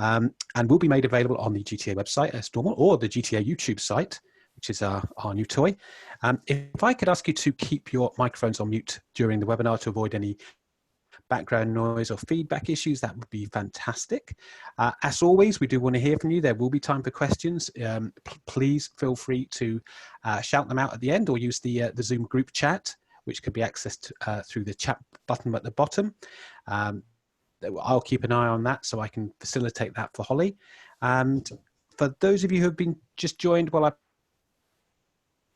and will be made available on the GTA website as normal, or the GTA YouTube site, which is our new toy. If I could ask you to keep your microphones on mute during the webinar to avoid any background noise or feedback issues, that would be fantastic. As always, we do want to hear from you. There will be time for questions. Please feel free to shout them out at the end, or use the Zoom group chat, which can be accessed through the chat button at the bottom. I'll keep an eye on that so I can facilitate that for Holly. And for those of you who have been just joined while I've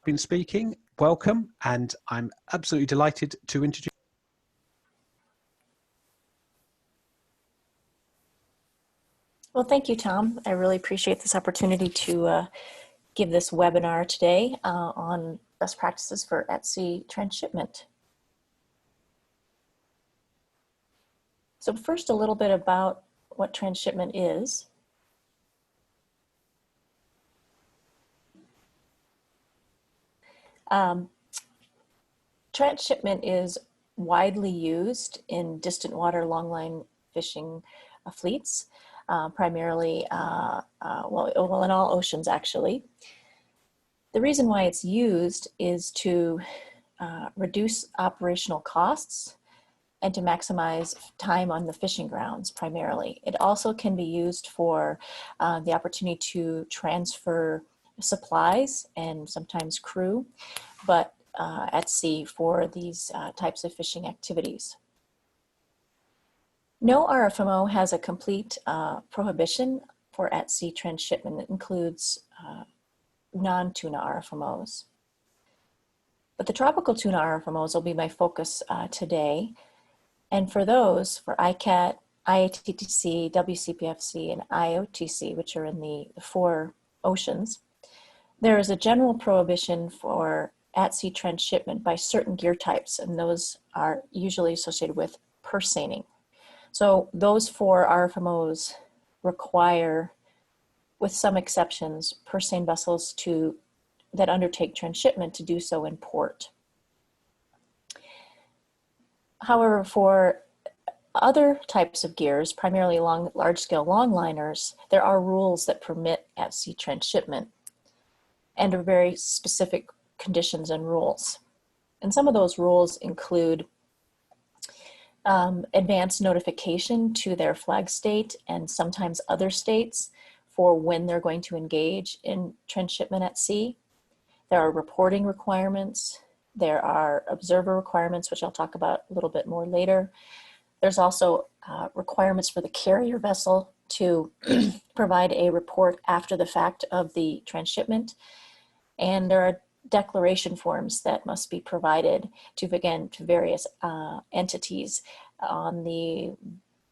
been speaking, welcome, and I'm absolutely delighted to introduce. Well, thank you, Tom. I really appreciate this opportunity to give this webinar today on best practices for at-sea transshipment. So first, a little bit about what transshipment is. Transshipment is widely used in distant water longline fishing fleets, primarily, well, in all oceans actually. The reason why it's used is to reduce operational costs and to maximize time on the fishing grounds primarily. It also can be used for the opportunity to transfer supplies and sometimes crew, but at sea for these types of fishing activities. No RFMO has a complete prohibition for at-sea transshipment that includes non-tuna RFMOs. But the tropical tuna RFMOs will be my focus today. And for those, for ICAT, IATTC, WCPFC, and IOTC, which are in the 4 oceans, there is a general prohibition for at-sea transshipment by certain gear types, and those are usually associated with purse seining. So those 4 RFMOs require, with some exceptions, purse seine vessels that undertake transshipment to do so in port. However, for other types of gears, primarily large-scale longliners, there are rules that permit at-sea transshipment and are very specific conditions and rules. And some of those rules include advance notification to their flag state and sometimes other states for when they're going to engage in transshipment at sea. There are reporting requirements. There are observer requirements, which I'll talk about a little bit more later. There's also requirements for the carrier vessel to provide a report after the fact of the transshipment. And there are declaration forms that must be provided to, again, to various entities on the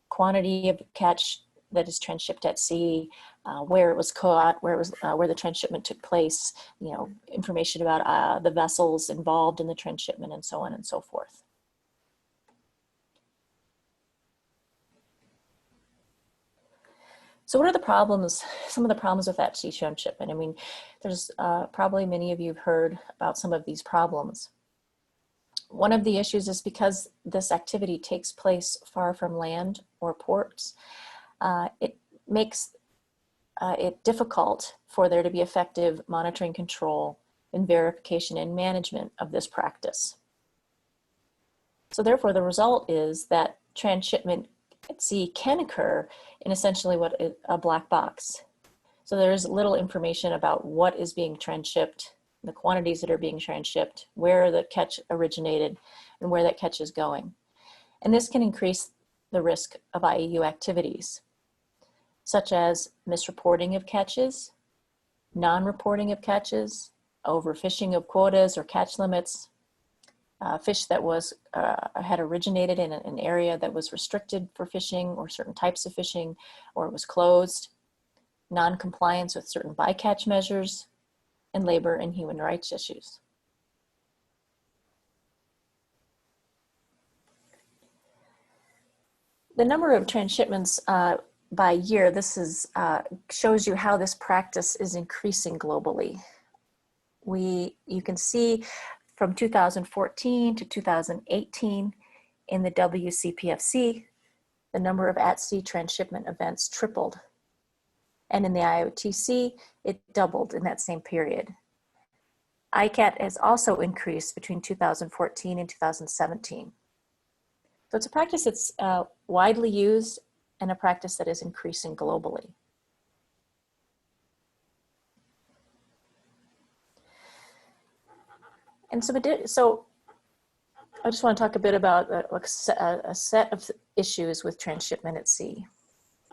quantity of catch that is transshipped at sea, where it was caught, where the transshipment took place, you know, information about the vessels involved in the transshipment, and so on and so forth. So what are the problems, some of the problems with at-sea transshipment? I mean, there's probably many of you have heard about some of these problems. One of the issues is because this activity takes place far from land or ports, it makes it difficult for there to be effective monitoring, control, and verification and management of this practice. So therefore, the result is that transshipment at sea can occur in essentially what is a black box. So there's little information about what is being transshipped, the quantities that are being transshipped, where the catch originated, and where that catch is going. And this can increase the risk of IEU activities, such as misreporting of catches, non-reporting of catches, overfishing of quotas or catch limits, fish that had originated in an area that was restricted for fishing or certain types of fishing, or was closed, non-compliance with certain bycatch measures, and labor and human rights issues. The number of transshipments by year, this is shows you how this practice is increasing globally. You can see from 2014 to 2018 in the WCPFC, the number of at-sea transshipment events tripled And in the IOTC, it doubled in that same period. ICAT has also increased between 2014 and 2017. So it's a practice that's widely used and a practice that is increasing globally. And so I just want to talk a bit about a set of issues with transshipment at sea.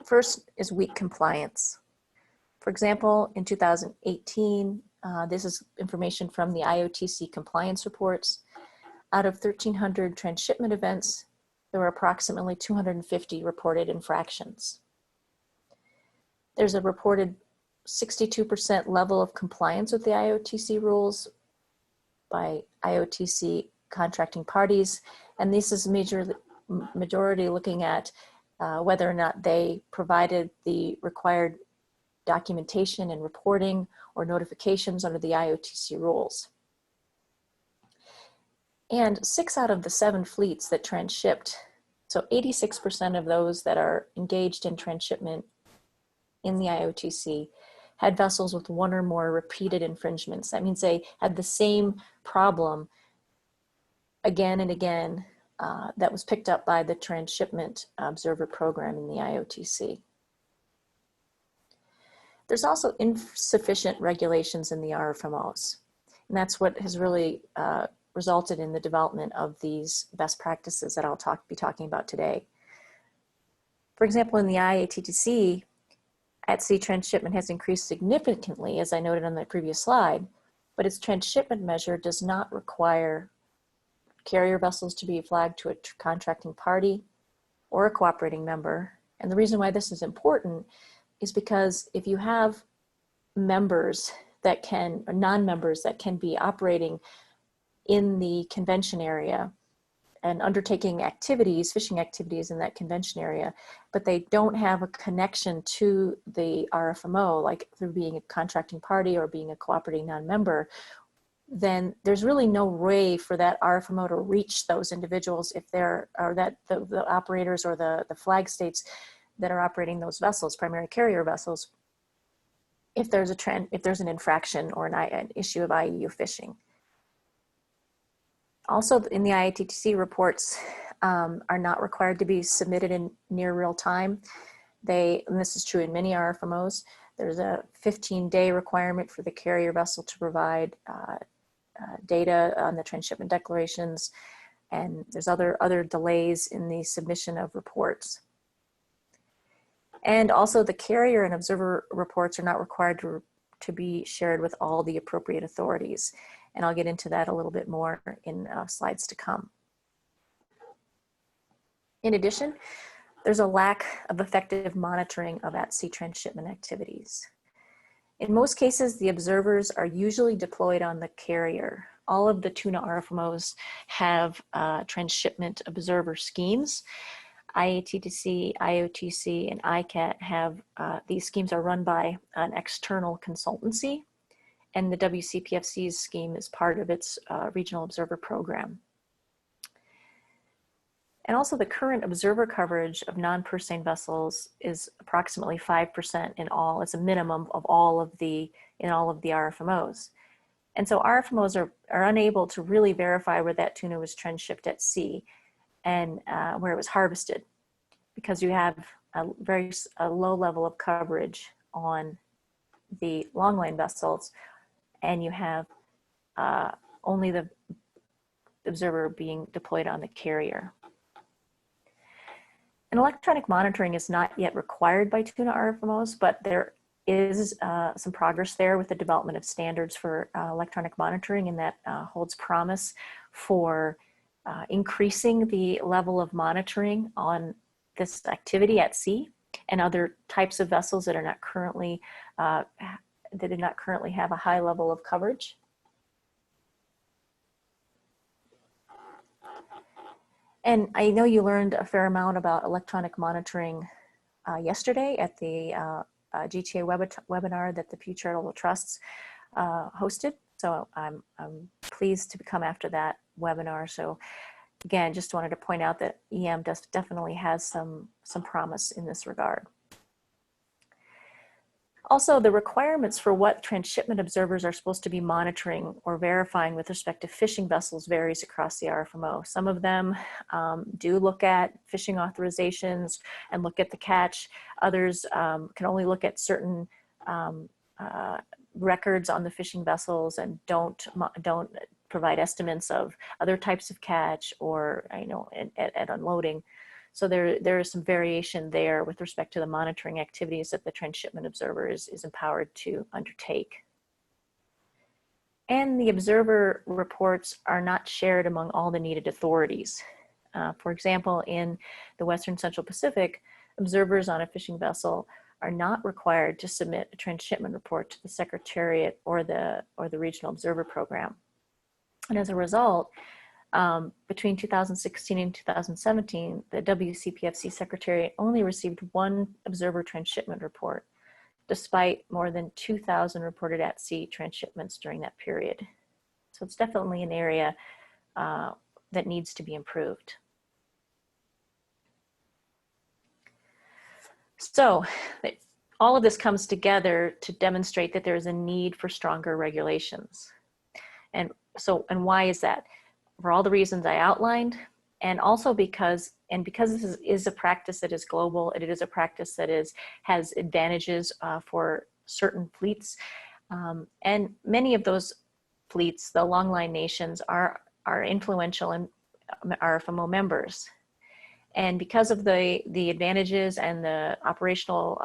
First is weak compliance. For example, in 2018, this is information from the IOTC compliance reports. Out of 1,300 transshipment events, there were approximately 250 reported infractions. There's a reported 62% level of compliance with the IOTC rules by IOTC contracting parties, and this is majority looking at whether or not they provided the required documentation and reporting or notifications under the IOTC rules. And 6 out of the 7 fleets that transshipped, so 86% of those that are engaged in transshipment in the IOTC had vessels with 1 or more repeated infringements. That means they had the same problem again and again that was picked up by the Transshipment Observer Program in the IOTC. There's also insufficient regulations in the RFMOs, and that's what has really resulted in the development of these best practices that I'll be talking about today. For example, in the IATTC, at-sea transshipment has increased significantly, as I noted on the previous slide, but its transshipment measure does not require carrier vessels to be flagged to a contracting party or a cooperating member. And the reason why this is important is because if you have members that can, or non-members that can be operating in the convention area and undertaking activities, fishing activities in that convention area, but they don't have a connection to the RFMO, like through being a contracting party or being a cooperating non-member, then there's really no way for that RFMO to reach those individuals if they're, or that the operators or the flag states that are operating those vessels, primary carrier vessels, if there's an infraction or an issue of IEU fishing. Also, in the IATTC, reports are not required to be submitted in near real time. And this is true in many RFMOs. There's a 15-day requirement for the carrier vessel to provide data on the transshipment declarations, and there's other delays in the submission of reports. And also, the carrier and observer reports are not required to be shared with all the appropriate authorities. And I'll get into that a little bit more in slides to come. In addition, there's a lack of effective monitoring of at-sea transshipment activities. In most cases, the observers are usually deployed on the carrier. All of the tuna RFMOs have transshipment observer schemes. IATTC, IOTC, and ICAT have, these schemes are run by an external consultancy, and the WCPFC's scheme is part of its regional observer program. And also, the current observer coverage of non-purse seine vessels is approximately 5% in all. It's a minimum of all of the RFMOs. And so RFMOs are unable to really verify where that tuna was transshipped at sea and where it was harvested, because you have a low level of coverage on the longline vessels, and you have only the observer being deployed on the carrier. And electronic monitoring is not yet required by tuna RFMOs, but there is some progress there with the development of standards for electronic monitoring, and that holds promise for increasing the level of monitoring on this activity at sea and other types of vessels that are not currently that do not currently have a high level of coverage. And I know you learned a fair amount about electronic monitoring yesterday at the GTA webinar that the Pew Charitable Trusts hosted. So I'm pleased to come after that webinar. So again, just wanted to point out that EM definitely has some promise in this regard. Also, the requirements for what transshipment observers are supposed to be monitoring or verifying with respect to fishing vessels varies across the RFMO. Some of them do look at fishing authorizations and look at the catch. Others can only look at certain records on the fishing vessels and don't provide estimates of other types of catch or at unloading. So there is some variation there with respect to the monitoring activities that the transshipment observer is empowered to undertake. And the observer reports are not shared among all the needed authorities. For example, in the Western Central Pacific, observers on a fishing vessel are not required to submit a transshipment report to the Secretariat or the Regional Observer Program. And as a result, between 2016 and 2017, the WCPFC Secretariat only received one observer transshipment report, despite more than 2,000 reported at-sea transshipments during that period. So it's definitely an area that needs to be improved. So all of this comes together to demonstrate that there is a need for stronger regulations. And why is that? For all the reasons I outlined, and also because this is a practice that is global, it is a practice that has advantages for certain fleets, and many of those fleets, the longline nations, are influential and are FMO members. And because of the advantages and the operational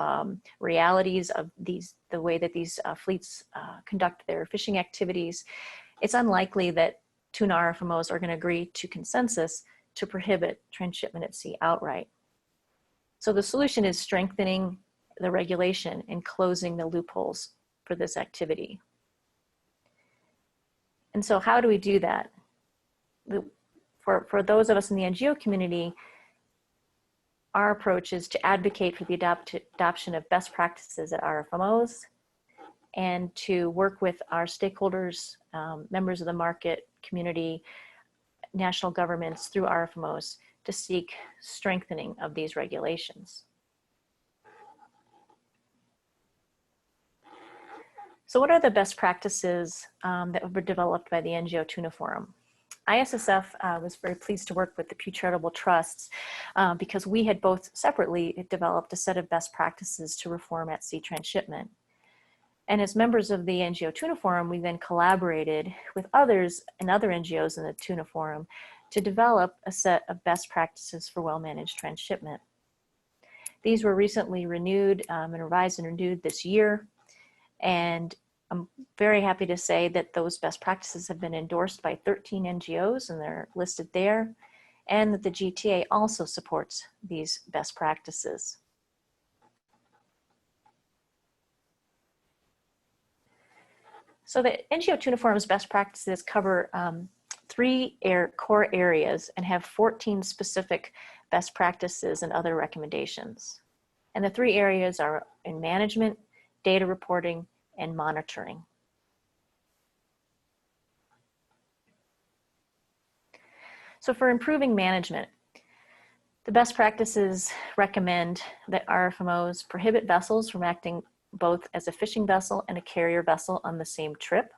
realities of the way that these fleets conduct their fishing activities, it's unlikely that tuna RFMOs are going to agree to consensus to prohibit transshipment at sea outright. So the solution is strengthening the regulation and closing the loopholes for this activity. And so how do we do that? For those of us in the NGO community, our approach is to advocate for the adoption of best practices at RFMOs and to work with our stakeholders, members of the market community, national governments through RFMOs to seek strengthening of these regulations. So what are the best practices that were developed by the NGO Tuna Forum? ISSF was very pleased to work with the Pew Charitable Trusts because we had both separately developed a set of best practices to reform at-sea transshipment. And as members of the NGO Tuna Forum, we then collaborated with others and other NGOs in the Tuna Forum to develop a set of best practices for well-managed transshipment. These were recently renewed and revised and renewed this year. And I'm very happy to say that those best practices have been endorsed by 13 NGOs and they're listed there, and that the GTA also supports these best practices. So the NGO Tuna Forum's best practices cover three core areas and have 14 specific best practices and other recommendations. And the three areas are in management, data reporting, and monitoring. So for improving management, the best practices recommend that RFMOs prohibit vessels from acting both as a fishing vessel and a carrier vessel on the same trip.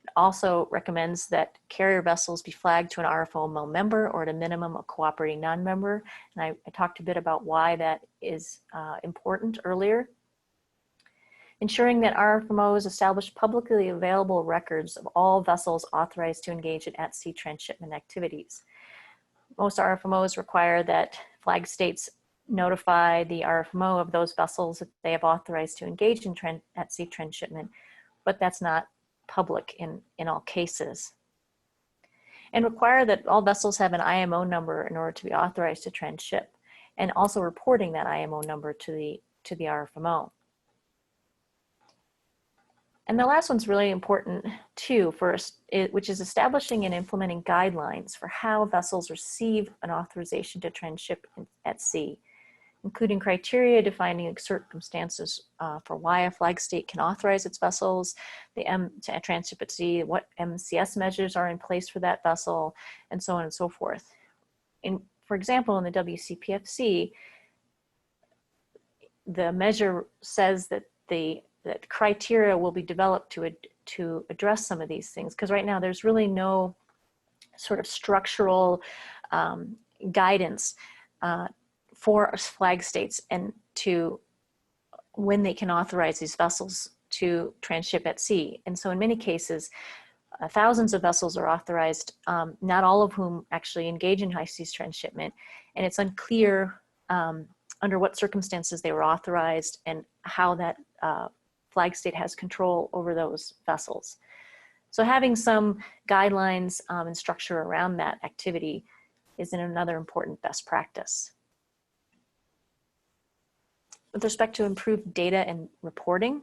It also recommends that carrier vessels be flagged to an RFMO member or at a minimum a cooperating non-member. And I talked a bit about why that is important earlier. Ensuring that RFMOs establish publicly available records of all vessels authorized to engage in at-sea transshipment activities. Most RFMOs require that flag states notify the RFMO of those vessels that they have authorized to engage in at-sea transshipment, but that's not public in all cases. And require that all vessels have an IMO number in order to be authorized to transship, and also reporting that IMO number to the RFMO. And the last one's really important too, which is establishing and implementing guidelines for how vessels receive an authorization to transship at sea, including criteria defining circumstances for why a flag state can authorize its vessels, to transship at sea, what MCS measures are in place for that vessel, and so on and so forth. For example, in the WCPFC, the measure says that that criteria will be developed to address some of these things, because right now there's really no sort of structural guidance for flag states and to when they can authorize these vessels to transship at sea. And so in many cases, thousands of vessels are authorized, not all of whom actually engage in high seas transshipment, and it's unclear under what circumstances they were authorized and how that flag state has control over those vessels. So having some guidelines and structure around that activity is another important best practice. With respect to improved data and reporting,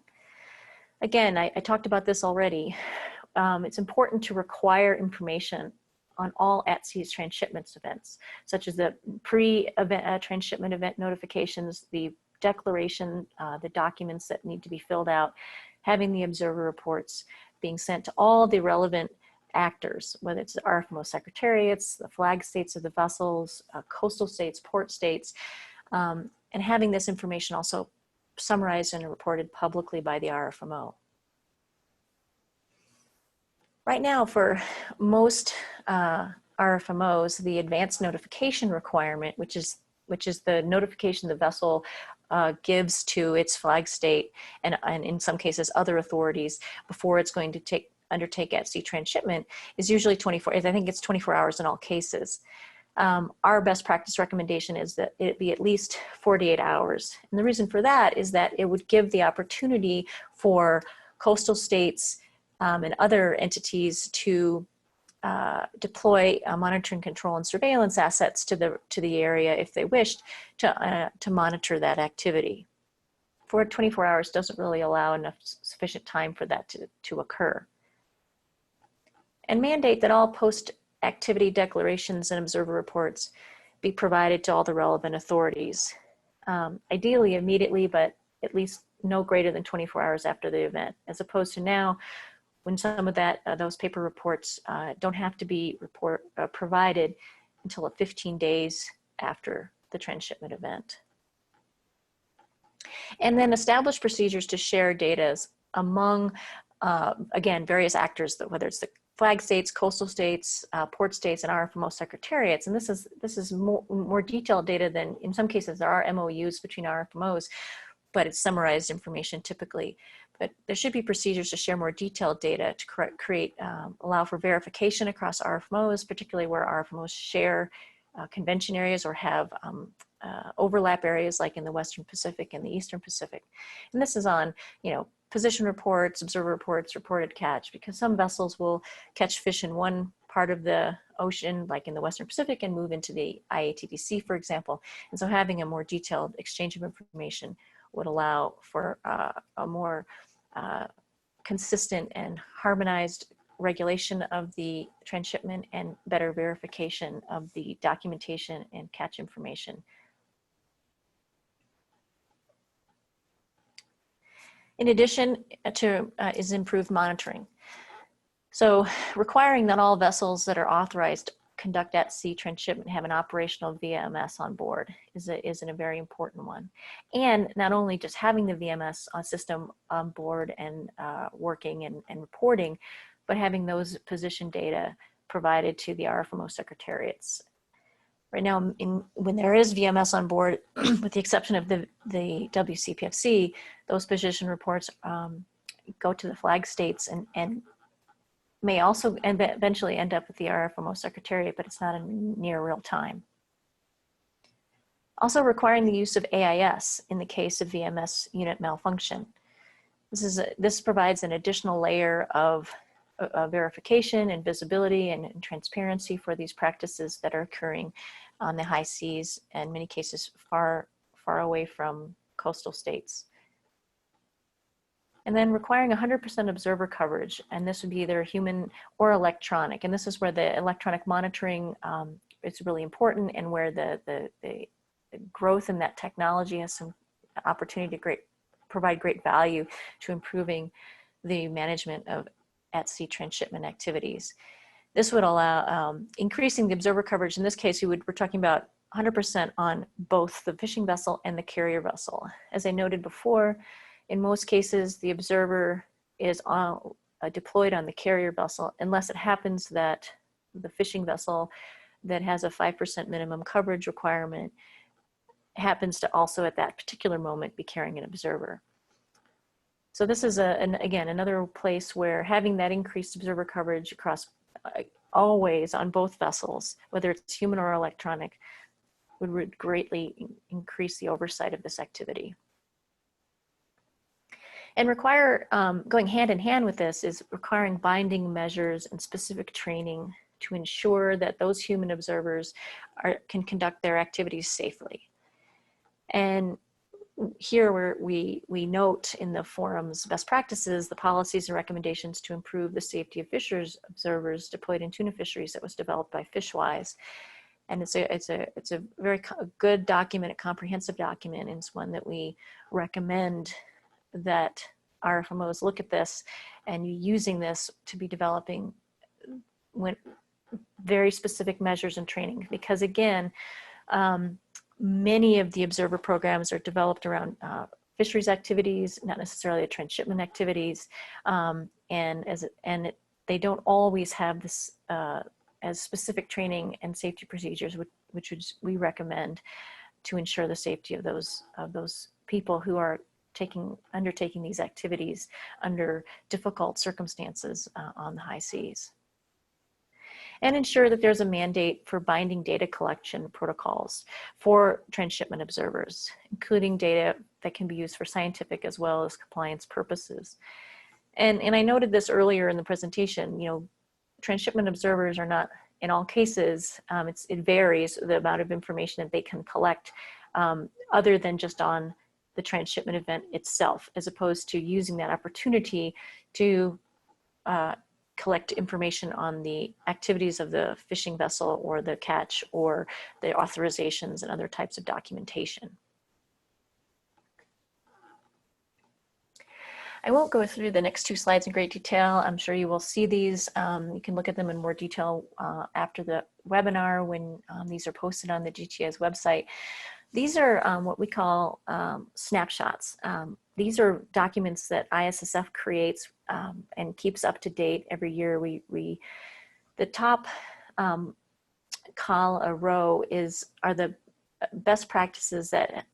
again, I talked about this already. It's important to require information on all at-sea transshipment events, such as the pre-event transshipment event notifications, the declaration, the documents that need to be filled out, having the observer reports being sent to all the relevant actors, whether it's the RFMO secretariats, the flag states of the vessels, coastal states, port states, and having this information also summarized and reported publicly by the RFMO. Right now, for most RFMOs, the advanced notification requirement, which is the notification the vessel gives to its flag state and in some cases other authorities before it's going to undertake at-sea transshipment, is usually 24. I think it's 24 hours in all cases. Our best practice recommendation is that it be at least 48 hours. And the reason for that is that it would give the opportunity for coastal states and other entities to deploy monitoring, control, and surveillance assets to the area if they wished to monitor that activity. 24 hours doesn't really allow enough sufficient time for that to occur. And mandate that all post-activity declarations and observer reports be provided to all the relevant authorities. Ideally immediately, but at least no greater than 24 hours after the event, as opposed to now when some of those paper reports don't have to be provided until 15 days after the transshipment event. And then establish procedures to share data among, again, various actors, whether it's the flag states, coastal states, port states, and RFMO secretariats. And this is more detailed data than, in some cases, there are MOUs between RFMOs, but it's summarized information typically. But there should be procedures to share more detailed data to allow for verification across RFMOs, particularly where RFMOs share convention areas or have overlap areas like in the Western Pacific and the Eastern Pacific. And this is on, position reports, observer reports, reported catch, because some vessels will catch fish in one part of the ocean, like in the Western Pacific, and move into the IATDC, for example. And so having a more detailed exchange of information would allow for a more consistent and harmonized regulation of the transshipment and better verification of the documentation and catch information. In addition is improved monitoring. So requiring that all vessels that are authorized conduct at-sea transshipment have an operational VMS on board is a very important one. And not only just having the VMS system on board and working and reporting, but having those position data provided to the RFMO secretariats. Right now, when there is VMS on board, with the exception of the WCPFC, those position reports go to the flag states and may also eventually end up with the RFMO secretariat, but it's not in near real time. Also requiring the use of AIS in the case of VMS unit malfunction. This provides an additional layer of verification and visibility and transparency for these practices that are occurring on the high seas, and in many cases far away from coastal states. And then requiring 100% observer coverage, and this would be either human or electronic. And this is where the electronic monitoring is really important, and where the growth in that technology has some opportunity to provide great value to improving the management of at-sea transshipment activities. This would allow increasing the observer coverage. In this case, we're talking about 100% on both the fishing vessel and the carrier vessel. As I noted before, in most cases, the observer is deployed on the carrier vessel unless it happens that the fishing vessel that has a 5% minimum coverage requirement happens to also at that particular moment be carrying an observer. So this is, again, another place where having that increased observer coverage across always on both vessels, whether it's human or electronic, would greatly increase the oversight of this activity. And going hand in hand with this is requiring binding measures and specific training to ensure that those human observers can conduct their activities safely. And here we note in the forum's best practices, the policies and recommendations to improve the safety of fishers observers deployed in tuna fisheries that was developed by Fishwise. And it's a very good document, a comprehensive document, and it's one that we recommend that RFMOs look at this and using this to be developing very specific measures and training. Because again, many of the observer programs are developed around fisheries activities, not necessarily transshipment activities, they don't always have this as specific training and safety procedures, which we recommend to ensure the safety of those people who are undertaking these activities under difficult circumstances on the high seas. And ensure that there's a mandate for binding data collection protocols for transshipment observers, including data that can be used for scientific as well as compliance purposes. And I noted this earlier in the presentation, transshipment observers are not, in all cases, it varies the amount of information that they can collect other than just on the transshipment event itself, as opposed to using that opportunity to collect information on the activities of the fishing vessel or the catch or the authorizations and other types of documentation. I won't go through the next two slides in great detail. I'm sure you will see these. You can look at them in more detail after the webinar when these are posted on the GTA's website. These are what we call snapshots. These are documents that ISSF creates and keeps up to date every year. The top row are the best practices that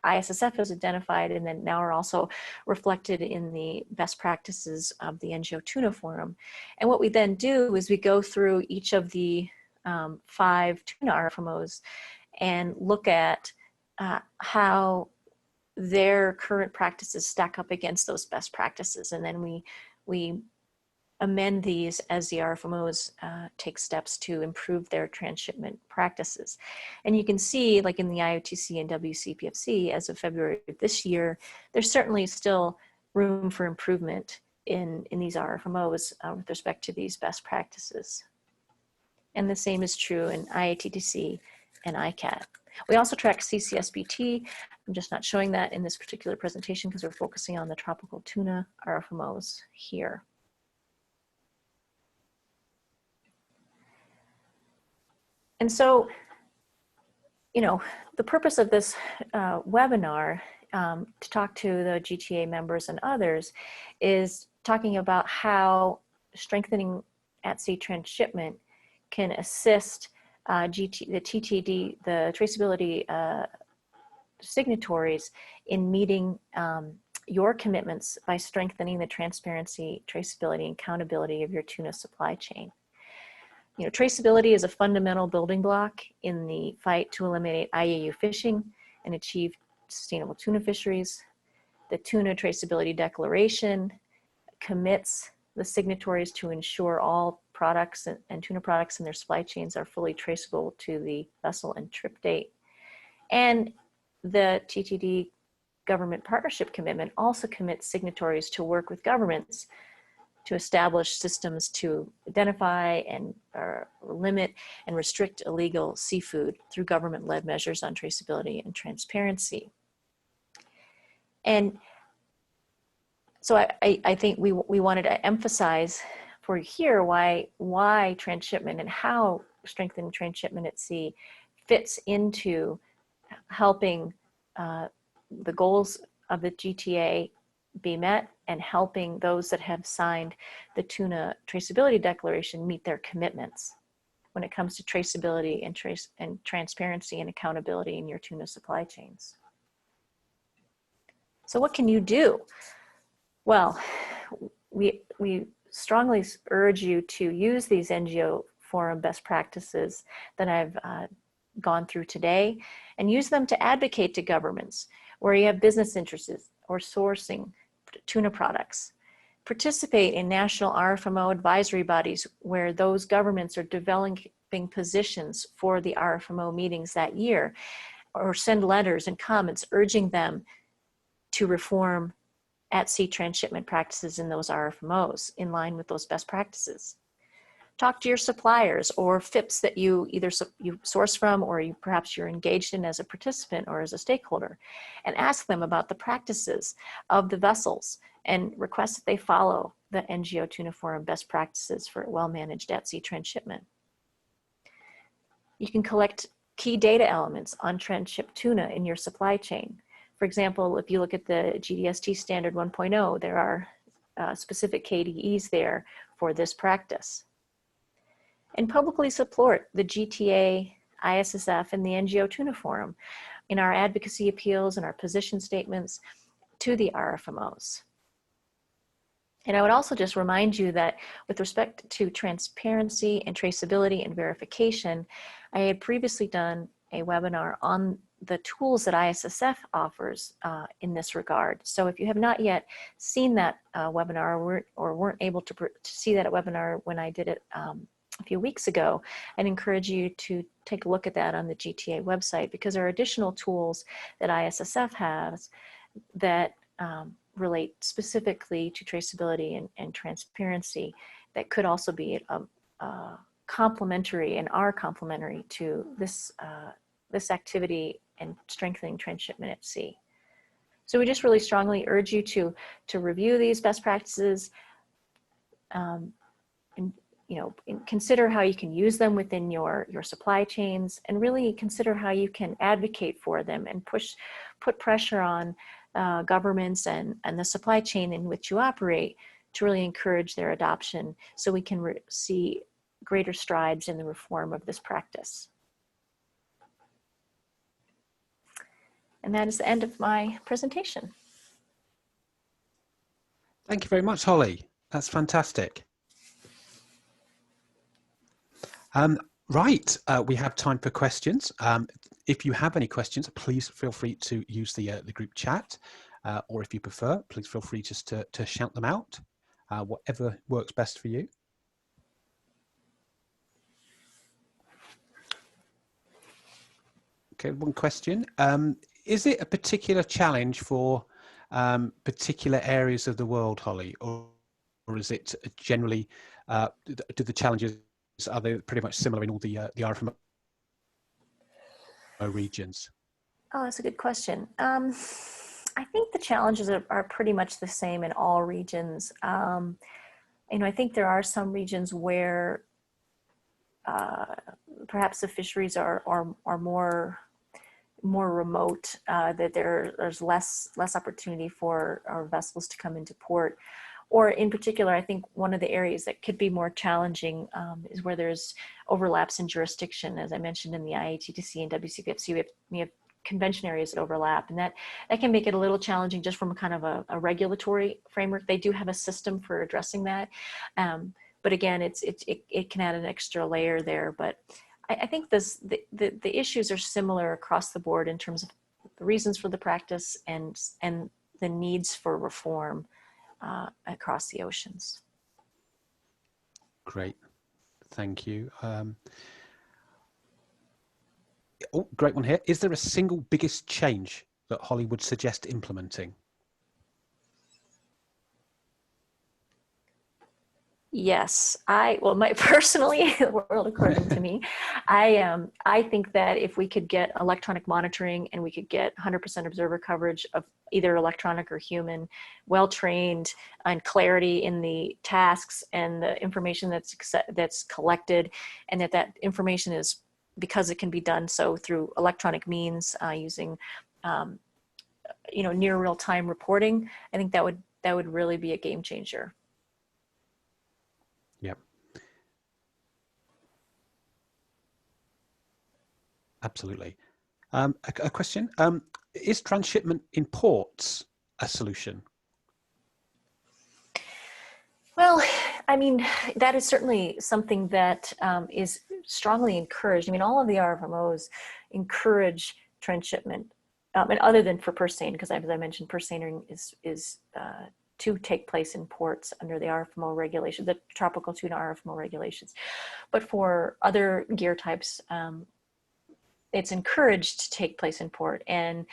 ISSF has identified and then now are also reflected in the best practices of the NGO Tuna Forum. And what we then do is we go through each of the 5 tuna RFMOs and look at how their current practices stack up against those best practices. And then we amend these as the RFMOs take steps to improve their transshipment practices. And you can see, like in the IOTC and WCPFC, as of February of this year, there's certainly still room for improvement in these RFMOs with respect to these best practices. And the same is true in IATTC and ICAT. We also track CCSBT. I'm just not showing that in this particular presentation because we're focusing on the tropical tuna RFMOs here. And so, the purpose of this webinar to talk to the GTA members and others is talking about how strengthening at-sea transshipment can assist the TTD, the traceability signatories in meeting your commitments by strengthening the transparency, traceability, and accountability of your tuna supply chain. Traceability is a fundamental building block in the fight to eliminate IUU fishing and achieve sustainable tuna fisheries. The Tuna Traceability Declaration commits the signatories to ensure all products and tuna products in their supply chains are fully traceable to the vessel and trip date. And the TTD Government Partnership Commitment also commits signatories to work with governments to establish systems to identify and limit and restrict illegal seafood through government-led measures on traceability and transparency. And so I think we wanted to emphasize for here why transshipment and how strengthening transshipment at sea fits into helping the goals of the GTA be met and helping those that have signed the tuna traceability declaration meet their commitments when it comes to traceability and transparency and accountability in your tuna supply chains. So what can you do? Well, we strongly urge you to use these NGO forum best practices that I've gone through today and use them to advocate to governments where you have business interests or sourcing tuna products. Participate in national RFMO advisory bodies where those governments are developing positions for the RFMO meetings that year, or send letters and comments urging them to reform at-sea transshipment practices in those RFMOs in line with those best practices. Talk to your suppliers or FIPS that you either you source from or perhaps you're engaged in as a participant or as a stakeholder, and ask them about the practices of the vessels and request that they follow the NGO Tuna Forum best practices for well-managed at-sea transshipment. You can collect key data elements on transshipped tuna in your supply chain. For example, if you look at the GDST standard 1.0, there are specific KDEs there for this practice. And publicly support the GTA, ISSF, and the NGO Tuna Forum in our advocacy appeals and our position statements to the RFMOs. And I would also just remind you that with respect to transparency and traceability and verification, I had previously done a webinar on the tools that ISSF offers in this regard. So if you have not yet seen that webinar or weren't able to see that webinar when I did it a few weeks ago, I'd encourage you to take a look at that on the GTA website, because there are additional tools that ISSF has that relate specifically to traceability and transparency that could also be complementary and are complementary to this, this activity and strengthening transshipment at sea. So we just really strongly urge you to review these best practices and consider how you can use them within your supply chains, and really consider how you can advocate for them and put pressure on governments and the supply chain in which you operate to really encourage their adoption, so we can see greater strides in the reform of this practice. And that is the end of my presentation. Thank you very much, Holly. That's fantastic. Right, we have time for questions. If you have any questions, please feel free to use the group chat, or if you prefer, please feel free just to shout them out, whatever works best for you. Okay, one question. Is it a particular challenge for particular areas of the world, Holly, or is it generally, do the challenges, are they pretty much similar in all the RFMO regions? Oh, that's a good question. I think the challenges are pretty much the same in all regions. I think there are some regions where perhaps the fisheries are more remote, that there's less opportunity for our vessels to come into port. Or in particular, I think one of the areas that could be more challenging is where there's overlaps in jurisdiction. As I mentioned, in the IATTC and WCPFC, we have convention areas that overlap, and that can make it a little challenging just from a kind of a regulatory framework. They do have a system for addressing that, but again, it can add an extra layer there. But I think the issues are similar across the board in terms of the reasons for the practice and the needs for reform across the oceans. Great, thank you. Oh, great one here. Is there a single biggest change that Holly would suggest implementing? Yes, personally, the world according to me, I think that if we could get electronic monitoring and we could get 100% observer coverage of either electronic or human, well-trained, and clarity in the tasks and the information that's collected, and that information is because it can be done so through electronic means, using near real-time reporting, I think that would really be a game changer. Yep. Absolutely. A question, is transshipment in ports a solution? Well, I mean, that is certainly something that is strongly encouraged. I mean, all of the RFMOs encourage transshipment, and other than for purse seining, because as I mentioned, purse seining is to take place in ports under the RFMO regulation, the tropical tuna RFMO regulations. But for other gear types, it's encouraged to take place in port. And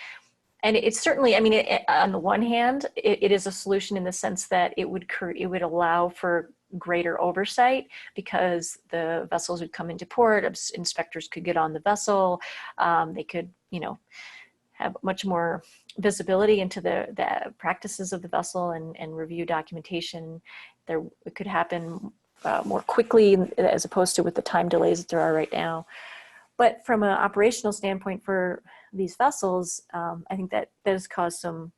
it's certainly, I mean, on the one hand, it is a solution in the sense that it would allow for greater oversight, because the vessels would come into port, inspectors could get on the vessel, they could, have much more visibility into the practices of the vessel and review documentation. It could happen more quickly as opposed to with the time delays that there are right now. But from an operational standpoint for these vessels, I think that does cause some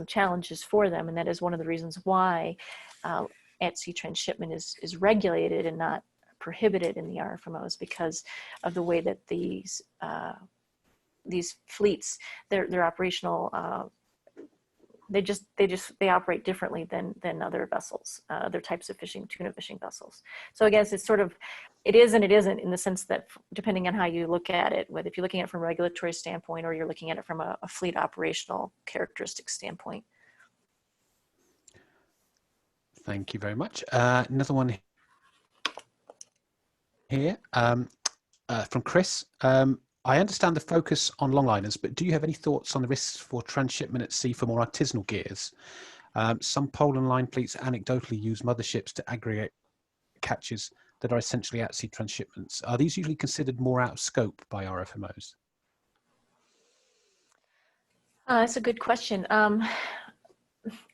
challenges for them, and that is one of the reasons why at-sea transshipment is regulated and not prohibited in the RFMOs, because of the way that these fleets, their operational, they operate differently than other vessels, other types of tuna fishing vessels. So I guess it's sort of, it is and it isn't, in the sense that depending on how you look at it, whether if you're looking at it from a regulatory standpoint or you're looking at it from a fleet operational characteristic standpoint. Thank you very much. Another one here from Chris. I understand the focus on longliners, but do you have any thoughts on the risks for transshipment at sea for more artisanal gears? Some pole and line fleets anecdotally use motherships to aggregate catches that are essentially at-sea transshipments. Are these usually considered more out of scope by RFMOs? That's a good question.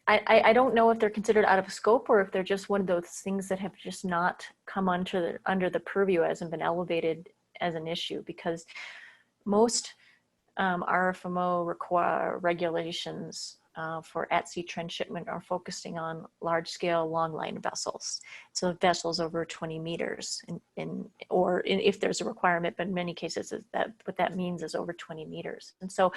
I don't know if they're considered out of scope or if they're just one of those things that have just not come under the purview, hasn't been elevated as an issue, because most RFMO regulations for at-sea transshipment are focusing on large-scale long-line vessels, so vessels over 20 meters, or if there's a requirement, but in many cases what that means is over 20 meters. And so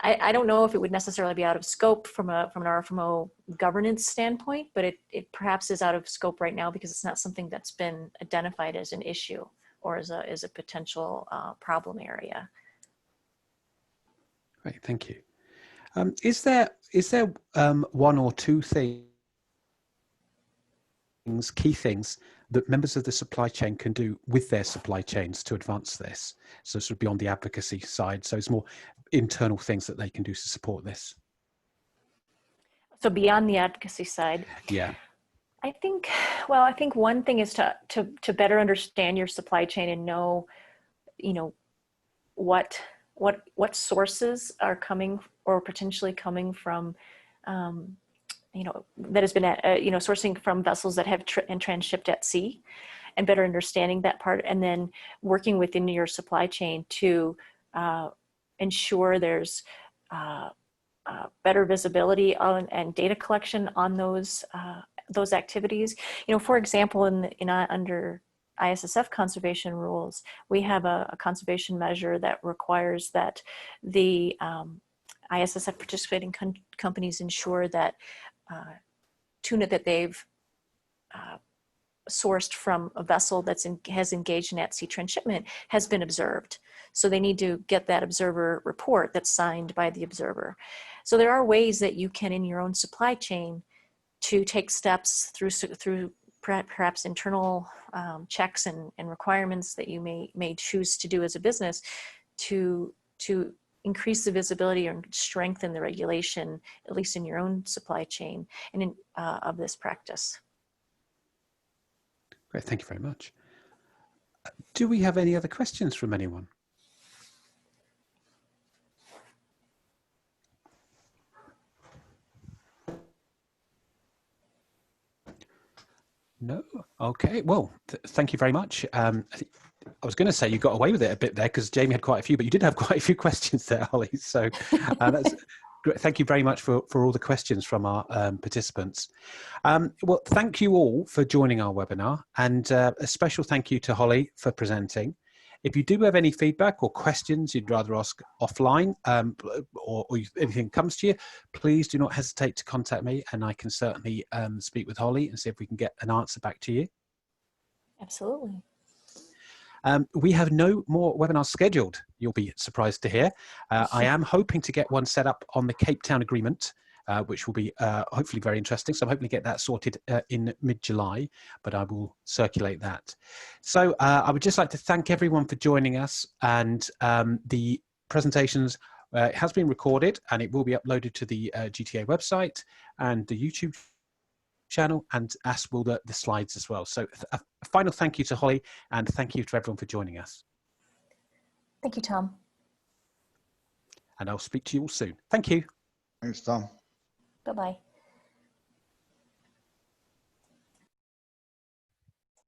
I don't know if it would necessarily be out of scope from an RFMO governance standpoint, but it perhaps is out of scope right now because it's not something that's been identified as an issue or as a potential problem area. Great, thank you. Is there one or two key things that members of the supply chain can do with their supply chains to advance this? So sort of beyond the advocacy side, so it's more internal things that they can do to support this. So beyond the advocacy side, yeah, I think one thing is to better understand your supply chain and know, what sources are coming or potentially coming from, that has been, sourcing from vessels that have transshipped at sea, and better understanding that part, and then working within your supply chain to ensure there's better visibility on and data collection on those activities. For example, under ISSF conservation rules, we have a conservation measure that requires that the ISSF participating companies ensure that tuna that they've sourced from a vessel has engaged in at-sea transshipment has been observed. So they need to get that observer report that's signed by the observer. So there are ways that you can, in your own supply chain, to take steps through perhaps internal checks and requirements that you may choose to do as a business to increase the visibility or strengthen the regulation, at least in your own supply chain, and of this practice. Great, thank you very much. Do we have any other questions from anyone? No. Okay. Well, thank you very much. I was going to say you got away with it a bit there because Jamie had quite a few, but you did have quite a few questions there, Holly. So that's great. Thank you very much for all the questions from our participants. Well, thank you all for joining our webinar, and a special thank you to Holly for presenting. If you do have any feedback or questions you'd rather ask offline, or if anything comes to you, please do not hesitate to contact me, and I can certainly speak with Holly and see if we can get an answer back to you. Absolutely. We have no more webinars scheduled, you'll be surprised to hear. I am hoping to get one set up on the Cape Town Agreement, which will be hopefully very interesting. So I'm hoping to get that sorted in mid-July, but I will circulate that. So I would just like to thank everyone for joining us, and the presentations has been recorded and it will be uploaded to the GTA website and the YouTube channel, and as will the slides as well. So a final thank you to Holly, and thank you to everyone for joining us. Thank you, Tom. And I'll speak to you all soon. Thank you. Thanks, Tom. Bye-bye.